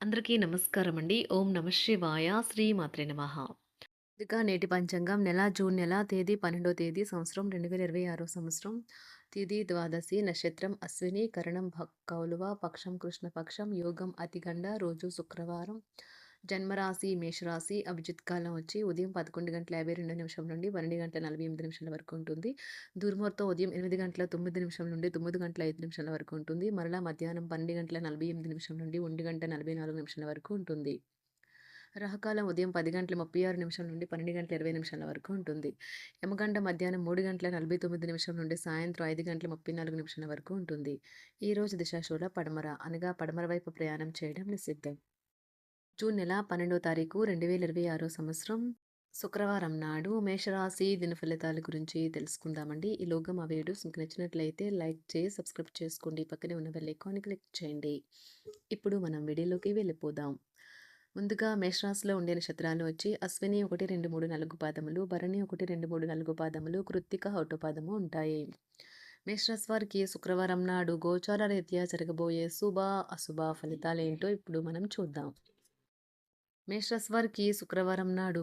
అందరికీ నమస్కారం అండి. ఓం నమః శివాయ. శ్రీ మాత్రే నమః. ఇక నేటి పంచాంగం జూన్ నెల తేదీ 12వ తేదీ సంవత్సరం 2026 సంవత్సరం. తిథి ద్వాదశి, నక్షత్రం అశ్విని, కరణం కౌలువ, పక్షం కృష్ణపక్షం, యోగం అతిగండ, రోజు శుక్రవారం. జన్మరాశి మేషరాశి. అభిజిత్ కాలం వచ్చి ఉదయం 11:52 నుండి 12:48 వరకు ఉంటుంది. దుర్ముహూర్తం ఉదయం 8:09 నుండి 9:05 వరకు ఉంటుంది. మరలా మధ్యాహ్నం 12:48 నుండి 1:44 వరకు ఉంటుంది. రాహుకాలం ఉదయం 10:36 నుండి 12:20 వరకు ఉంటుంది. యమగండ మధ్యాహ్నం 3:49 నుండి సాయంత్రం 5:34 వరకు ఉంటుంది. ఈరోజు దిశాశూల పడమర, అనగా పడమర వైపు ప్రయాణం చేయడం నిషిద్ధం. జూన్ నెల 12వ తారీఖు 2026 సంవత్సరం శుక్రవారం నాడు మేషరాశి దిన ఫలితాల గురించి తెలుసుకుందామండి. ఈలోగా మా వీడియోస్ మీకు నచ్చినట్లయితే లైక్ చేసి సబ్స్క్రైబ్ చేసుకోండి. పక్కనే ఉన్న బెల్ ఐకాన్ని క్లిక్ చేయండి. ఇప్పుడు మనం వీడియోలోకి వెళ్ళిపోదాం. ముందుగా మేషరాశిలో ఉండే నక్షత్రాలు వచ్చి అశ్విని 1, 2, 3, 4 పాదములు, భరణి 1, 2, 3, 4 పాదములు, కృత్తిక 1 పాదము ఉంటాయి. మేషరాశి వారికి శుక్రవారం నాడు గోచార రీత్యా జరగబోయే శుభ అశుభ ఫలితాలు ఏంటో ఇప్పుడు మనం చూద్దాం. మేషరాశి వారికి శుక్రవారం నాడు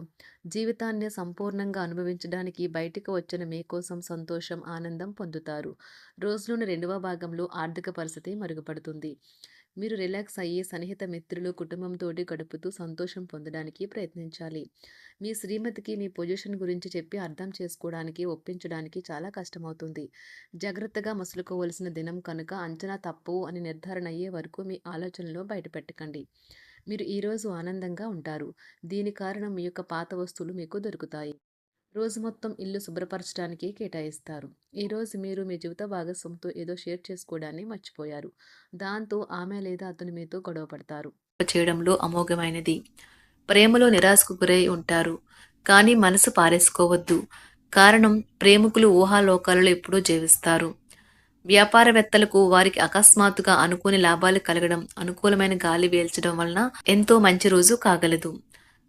జీవితాన్ని సంపూర్ణంగా అనుభవించడానికి బయటికి వచ్చిన మీకోసం సంతోషం, ఆనందం పొందుతారు. రోజులోని 2వ భాగంలో ఆర్థిక పరిస్థితి మెరుగుపడుతుంది. మీరు రిలాక్స్ అయ్యి సన్నిహిత మిత్రులు, కుటుంబంతోటి గడుపుతూ సంతోషం పొందడానికి ప్రయత్నించాలి. మీ శ్రీమతికి మీ పొజిషన్ గురించి చెప్పి అర్థం చేసుకోవడానికి, ఒప్పించడానికి చాలా కష్టమవుతుంది. జాగ్రత్తగా మసులుకోవలసిన దినం కనుక అంచనా తప్పు అని నిర్ధారణ అయ్యే వరకు మీ ఆలోచనలో బయటపెట్టకండి. మీరు ఈరోజు ఆనందంగా ఉంటారు. దీని కారణం మీ యొక్క పాత వస్తువులు మీకు దొరుకుతాయి. రోజు మొత్తం ఇల్లు శుభ్రపరచడానికి కేటాయిస్తారు. ఈరోజు మీరు మీ జీవిత భాగస్వామితో ఏదో షేర్ చేసుకోవడాన్ని మర్చిపోయారు. దాంతో ఆమె లేదా అతను మీతో గొడవ పడతారు. చేయడంలో అమోఘమైనది. ప్రేమలో నిరాశకు గురై ఉంటారు. కానీ మనసు పారేసుకోవద్దు. కారణం ప్రేమికులు ఊహాలోకాలలో ఎప్పుడూ జీవిస్తారు. వ్యాపారవేత్తలకు వారికి అకస్మాత్తుగా అనుకోని లాభాలు కలగడం, అనుకూలమైన గాలి వీల్చడం వలన ఎంతో మంచి రోజు కాగలదు.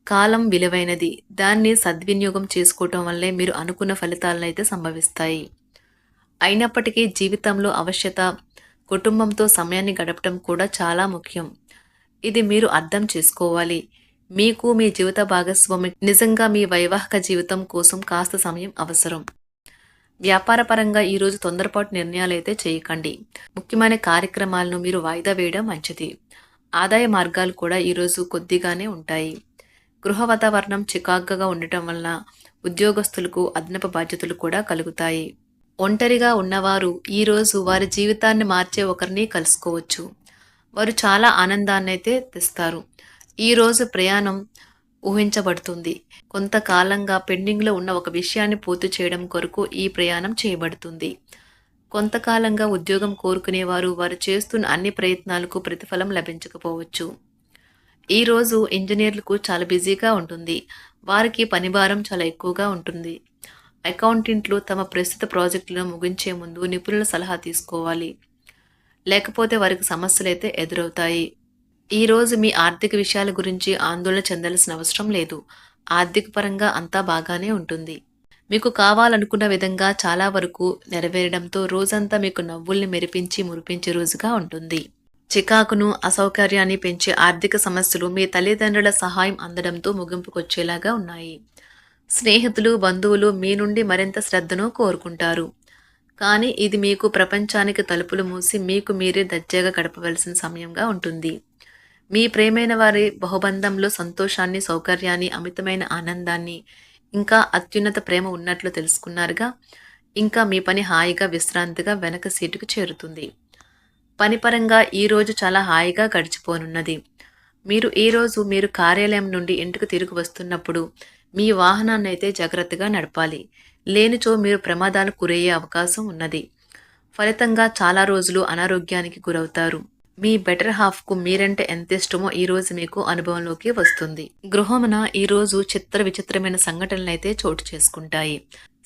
కాలం విలువైనది. దాన్ని సద్వినియోగం చేసుకోవటం వల్లే మీరు అనుకున్న ఫలితాలనైతే సంభవిస్తాయి. అయినప్పటికీ జీవితంలో అవశ్యత, కుటుంబంతో సమయాన్ని గడపటం కూడా చాలా ముఖ్యం. ఇది మీరు అర్థం చేసుకోవాలి. మీకు మీ జీవిత భాగస్వామి నిజంగా మీ వైవాహిక జీవితం కోసం కాస్త సమయం అవసరం. వ్యాపారపరంగా ఈరోజు తొందరపాటు నిర్ణయాలైతే చేయకండి. ముఖ్యమైన కార్యక్రమాలను మీరు వాయిదా వేయడం మంచిది. ఆదాయ మార్గాలు కూడా ఈరోజు కొద్దిగానే ఉంటాయి. గృహ వాతావరణం చికాకుగా ఉండటం వల్ల ఉద్యోగస్తులకు అదనపు బాధ్యతలు కూడా కలుగుతాయి. ఒంటరిగా ఉన్నవారు ఈరోజు వారి జీవితాన్ని మార్చే ఒకరిని కలుసుకోవచ్చు. వారు చాలా ఆనందాన్నైతే తెస్తారు. ఈరోజు ప్రయాణం ఊహించబడుతుంది. కొంతకాలంగా పెండింగ్లో ఉన్న ఒక విషయాన్ని పూర్తి చేయడం కొరకు ఈ ప్రయాణం చేయబడుతుంది. కొంతకాలంగా ఉద్యోగం కోరుకునేవారు వారు చేస్తున్న అన్ని ప్రయత్నాలకు ప్రతిఫలం లభించకపోవచ్చు. ఈరోజు ఇంజనీర్లకు చాలా బిజీగా ఉంటుంది. వారికి పనిభారం చాలా ఎక్కువగా ఉంటుంది. అకౌంటెంట్లు తమ ప్రస్తుత ప్రాజెక్టులను ముగించే ముందు నిపుణుల సలహా తీసుకోవాలి. లేకపోతే వారికి సమస్యలైతే ఎదురవుతాయి. ఈరోజు మీ ఆర్థిక విషయాల గురించి ఆందోళన చెందాల్సిన అవసరం లేదు. ఆర్థిక పరంగా అంతా బాగానే ఉంటుంది. మీకు కావాలనుకున్న విధంగా చాలా వరకు నెరవేరడంతో రోజంతా మీకు నవ్వుల్ని మెరిపించి మురిపించే రోజుగా ఉంటుంది. చికాకును, అసౌకర్యాన్ని పెంచే ఆర్థిక సమస్యలు మీ తల్లిదండ్రుల సహాయం అందడంతో ముగింపుకొచ్చేలాగా ఉన్నాయి. స్నేహితులు, బంధువులు మీ నుండి మరింత శ్రద్ధను కోరుకుంటారు. కానీ ఇది మీకు ప్రపంచానికి తలుపులు మూసి మీకు మీరే దర్జాగా గడపవలసిన సమయంగా ఉంటుంది. మీ ప్రేమైన వారి బహుబంధంలో సంతోషాన్ని, సౌకర్యాన్ని, అమితమైన ఆనందాన్ని, ఇంకా అత్యున్నత ప్రేమ ఉన్నట్లు తెలుసుకున్నారుగా. ఇంకా మీ పని హాయిగా, విశ్రాంతిగా వెనక సీటుకు చేరుతుంది. పనిపరంగా ఈరోజు చాలా హాయిగా గడిచిపోనున్నది. మీరు కార్యాలయం నుండి ఇంటికి తిరిగి వస్తున్నప్పుడు మీ వాహనాన్ని అయితే జాగ్రత్తగా నడపాలి. లేనిచో మీరు ప్రమాదాలకు గురయ్యే అవకాశం ఉన్నది. ఫలితంగా చాలా రోజులు అనారోగ్యానికి గురవుతారు. మీ బెటర్ హాఫ్కు మీరంటే ఎంత ఇష్టమో ఈరోజు మీకు అనుభవంలోకి వస్తుంది. గృహమున ఈరోజు చిత్ర విచిత్రమైన సంఘటనలైతే చోటు చేసుకుంటాయి.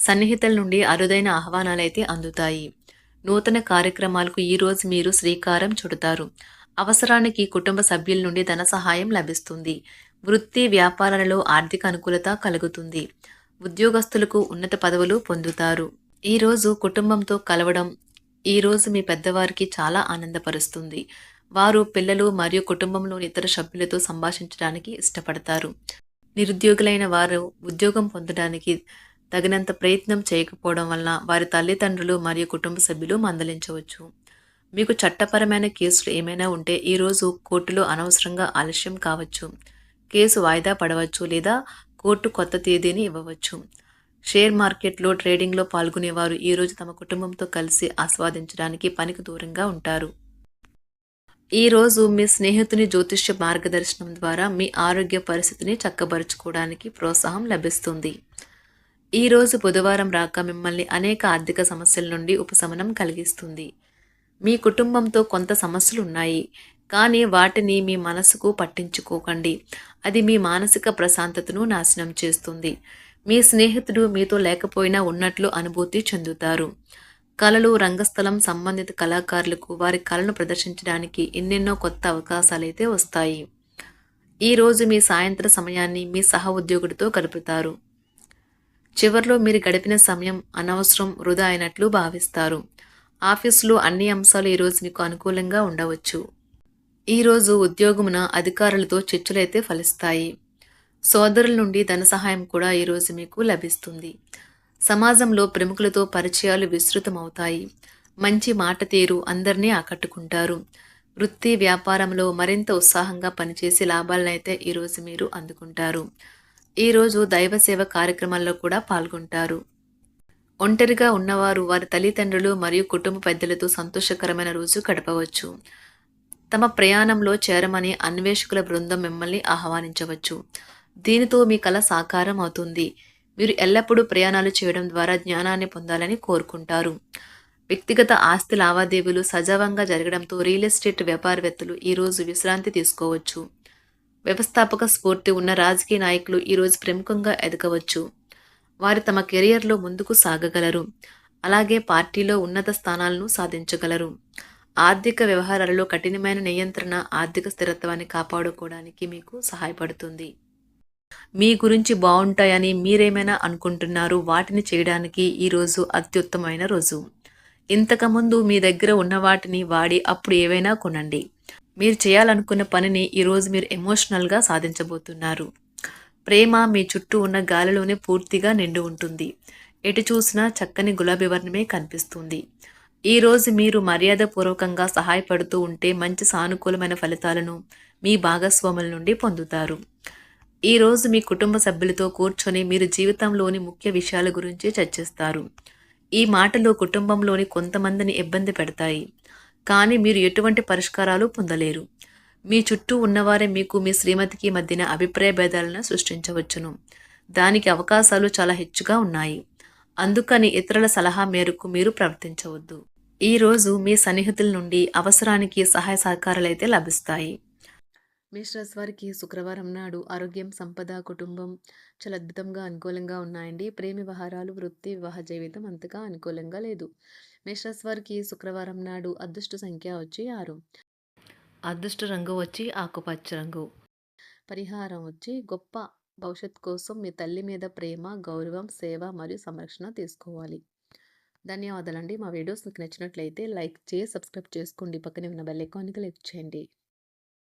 సన్నిహితుల నుండి అరుదైన ఆహ్వానాలైతే అందుతాయి. నూతన కార్యక్రమాలకు ఈరోజు మీరు శ్రీకారం చుడతారు. అవసరానికి కుటుంబ సభ్యుల నుండి ధన సహాయం లభిస్తుంది. వృత్తి వ్యాపారాలలో ఆర్థిక అనుకూలత కలుగుతుంది. ఉద్యోగస్తులకు ఉన్నత పదవులు పొందుతారు. ఈరోజు కుటుంబంతో కలవడం ఈరోజు మీ పెద్దవారికి చాలా ఆనందపరుస్తుంది. వారు పిల్లలు మరియు కుటుంబంలోని ఇతర సభ్యులతో సంభాషించడానికి ఇష్టపడతారు. నిరుద్యోగులైన వారు ఉద్యోగం పొందడానికి తగినంత ప్రయత్నం చేయకపోవడం వలన వారి తల్లిదండ్రులు మరియు కుటుంబ సభ్యులు మందలించవచ్చు. మీకు చట్టపరమైన కేసులు ఏమైనా ఉంటే ఈరోజు కోర్టులో అనవసరంగా ఆలస్యం కావచ్చు. కేసు వాయిదా పడవచ్చు లేదా కోర్టు కొత్త తేదీని ఇవ్వవచ్చు. షేర్ మార్కెట్లో ట్రేడింగ్లో పాల్గొనేవారు ఈరోజు తమ కుటుంబంతో కలిసి ఆస్వాదించడానికి పనికి దూరంగా ఉంటారు. ఈరోజు మీ స్నేహితుని జ్యోతిష్య మార్గదర్శనం ద్వారా మీ ఆరోగ్య పరిస్థితిని చక్కబరుచుకోవడానికి ప్రోత్సాహం లభిస్తుంది. ఈరోజు బుధవారం రాక మిమ్మల్ని అనేక ఆర్థిక సమస్యల నుండి ఉపశమనం కలిగిస్తుంది. మీ కుటుంబంతో కొంత సమస్యలు ఉన్నాయి, కానీ వాటిని మీ మనసుకు పట్టించుకోకండి. అది మీ మానసిక ప్రశాంతతను నాశనం చేస్తుంది. మీ స్నేహితుడు మీతో లేకపోయినా ఉన్నట్లు అనుభూతి చెందుతారు. కళలు, రంగస్థలం సంబంధిత కళాకారులకు వారి కళను ప్రదర్శించడానికి ఎన్నెన్నో కొత్త అవకాశాలైతే వస్తాయి. ఈరోజు మీ సాయంత్ర సమయాన్ని మీ సహ ఉద్యోగుడితో గడుపుతారు. చివర్లో మీరు గడిపిన సమయం అనవసరం, వృధా అయినట్లు భావిస్తారు. ఆఫీసులో అన్ని అంశాలు ఈరోజు మీకు అనుకూలంగా ఉండవచ్చు. ఈరోజు ఉద్యోగమున అధికారులతో చర్చలైతే ఫలిస్తాయి. సోదరుల నుండి ధన సహాయం కూడా ఈరోజు మీకు లభిస్తుంది. సమాజంలో ప్రముఖులతో పరిచయాలు విస్తృతమవుతాయి. మంచి మాట తీరు అందరినీ ఆకట్టుకుంటారు. వృత్తి వ్యాపారంలో మరింత ఉత్సాహంగా పనిచేసి లాభాలనైతే ఈరోజు మీరు అందుకుంటారు. ఈరోజు దైవ సేవ కార్యక్రమాల్లో కూడా పాల్గొంటారు. ఒంటరిగా ఉన్నవారు వారి తల్లిదండ్రులు మరియు కుటుంబ పెద్దలతో సంతోషకరమైన రోజు గడపవచ్చు. తమ ప్రయాణంలో చేరమని అన్వేషకుల బృందం మిమ్మల్ని ఆహ్వానించవచ్చు. దీనితో మీ కల సాకారం అవుతుంది. మీరు ఎల్లప్పుడూ ప్రయాణాలు చేయడం ద్వారా జ్ఞానాన్ని పొందాలని కోరుకుంటారు. వ్యక్తిగత ఆస్తి లావాదేవీలు సజావంగా జరగడంతో రియల్ ఎస్టేట్ వ్యాపారవేత్తలు ఈరోజు విశ్రాంతి తీసుకోవచ్చు. వ్యవస్థాపక స్ఫూర్తి ఉన్న రాజకీయ నాయకులు ఈరోజు ప్రముఖంగా ఎదగవచ్చు. వారు తమ కెరియర్లో ముందుకు సాగగలరు. అలాగే పార్టీలో ఉన్నత స్థానాలను సాధించగలరు. ఆర్థిక వ్యవహారాలలో కఠినమైన నియంత్రణ ఆర్థిక స్థిరత్వాన్ని కాపాడుకోవడానికి మీకు సహాయపడుతుంది. మీ గురించి బాగుంటాయని మీరేమైనా అనుకుంటున్నారు, వాటిని చేయడానికి ఈరోజు అత్యుత్తమైన రోజు. ఇంతకుముందు మీ దగ్గర ఉన్న వాటిని వాడి అప్పుడు ఏవైనా కొనండి. మీరు చేయాలనుకున్న పనిని ఈరోజు మీరు ఎమోషనల్గా సాధించబోతున్నారు. ప్రేమ మీ చుట్టూ ఉన్న గాలిలోనే పూర్తిగా నిండి ఉంటుంది. ఎటు చూసినా చక్కని గులాబీ వర్ణమే కనిపిస్తుంది. ఈరోజు మీరు మర్యాదపూర్వకంగా సహాయపడుతూ ఉంటే మంచి సానుకూలమైన ఫలితాలను మీ భాగస్వాముల నుండి పొందుతారు. ఈరోజు మీ కుటుంబ సభ్యులతో కూర్చొని మీరు జీవితంలోని ముఖ్య విషయాల గురించి చర్చిస్తారు. ఈ మాటలు కుటుంబంలోని కొంతమందిని ఇబ్బంది పెడతాయి, కానీ మీరు ఎటువంటి పరిష్కారాలు పొందలేరు. మీ చుట్టూ ఉన్నవారే మీకు మీ శ్రీమతికి మధ్యన అభిప్రాయ భేదాలను సృష్టించవచ్చును. దానికి అవకాశాలు చాలా హెచ్చుగా ఉన్నాయి. అందుకని ఇతరుల సలహా మేరకు మీరు ప్రవర్తించవద్దు. ఈరోజు మీ సన్నిహితుల నుండి అవసరానికి సహాయ సహకారాలైతే లభిస్తాయి. మేషరాశి వారికి శుక్రవారం నాడు ఆరోగ్యం, సంపద, కుటుంబం చాలా అద్భుతంగా అనుకూలంగా ఉన్నాయండి. ప్రేమ వ్యవహారాలు, వృత్తి, వివాహ జీవితం అంతగా అనుకూలంగా లేదు. మేషరాశి వారికి శుక్రవారం నాడు అదృష్ట సంఖ్య వచ్చి 6. అదృష్ట రంగు వచ్చి ఆకుపచ్చ రంగు. పరిహారం వచ్చి గొప్ప భవిష్యత్ కోసం మీ తల్లి మీద ప్రేమ, గౌరవం, సేవ మరియు సంరక్షణ తీసుకోవాలి. ధన్యవాదాలండి. మా వీడియోస్ మీకు నచ్చినట్లయితే లైక్ చేసి సబ్స్క్రైబ్ చేసుకోండి. పక్కనే ఉన్న బెల్ ఐకాన్‌ని క్లిక్ చేయండి.